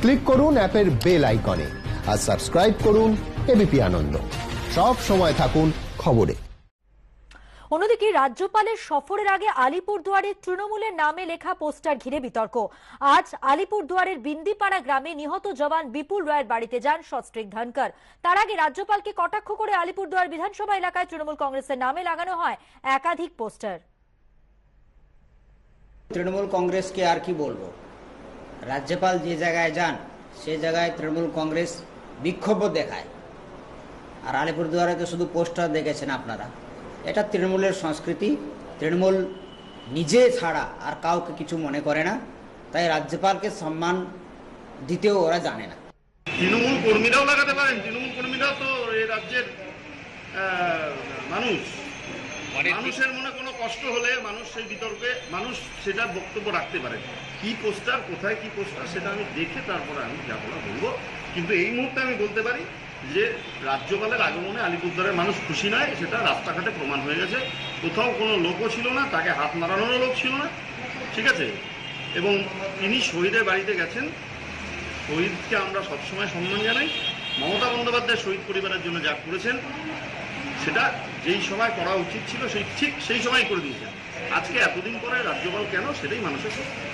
Click করুন অ্যাপের bell আইকনে আর সাবস্ক্রাইব করুন এবিপি আনন্দ। সব সময় থাকুন খবরে। অন্যদিকে রাজ্যপালের সফরের আগে আলিপুরদুয়ারে তৃণমূলের নামে লেখা পোস্টার ঘিরে বিতর্ক। আজ আলিপুরদুয়ারের বিন্দিপাড়া গ্রামে নিহত জওয়ান বিপুল রায়ের বাড়িতে যান সস্ত্রীক ধনকর। তার আগে রাজ্যপালকে কটাক্ষ করে আলিপুরদুয়ার বিধানসভা এলাকায় তৃণমূল কংগ্রেসের নামে লাগানো হয় একাধিক পোস্টার। তৃণমূল কংগ্রেসকে আর কি বলবো, রাজ্যপাল যে জায়গায় যান সেই জায়গায় তৃণমূল কংগ্রেস বিক্ষোভ দেখায়। আর আলিপুরদুয়ারে তো শুধু পোস্টার দেখেছেন আপনারা। এটা তৃণমূলের সংস্কৃতি, তৃণমূল নিজে ছাড়া আর কাউকে কিছু মনে করে না, তাই রাজ্যপালকে সম্মান দিতেও ওরা জানে না। তৃণমূল কর্মীরাও লাগাতে পারেন, তৃণমূল কর্মীরাও তো এই রাজ্যের মানুষ। মানুষের মনে কোনো কষ্ট হলে মানুষ সেই বিতর্কে মানুষ সেটা বক্তব্য রাখতে পারে। কি পোস্টার, কোথায় কি পোস্টার, সেটা আমি দেখে তারপরে আমি যা বলা বলবো। কিন্তু এই মুহূর্তে আমি বলতে পারি যে রাজ্যপালের আগমনে আলিপুরদুয়ারের মানুষ খুশি নয়, সেটা রাস্তাঘাটে প্রমাণ হয়ে গেছে। কোথাও কোনো লোকও ছিল না, তাকে হাত নাড়ানোরও লোক ছিল না, ঠিক আছে। এবং তিনি শহীদের বাড়িতে গেছেন। শহীদকে আমরা সবসময় সম্মান জানাই। মমতা বন্দ্যোপাধ্যায় শহীদ পরিবারের জন্য যা করেছেন সেটা যেই সময় করা উচিত ছিল ঠিক সেই সময় করে দিয়েছেন। আজকে এতদিন পরে রাজ্যপাল কেন, সেটাই মানুষের প্রশ্ন।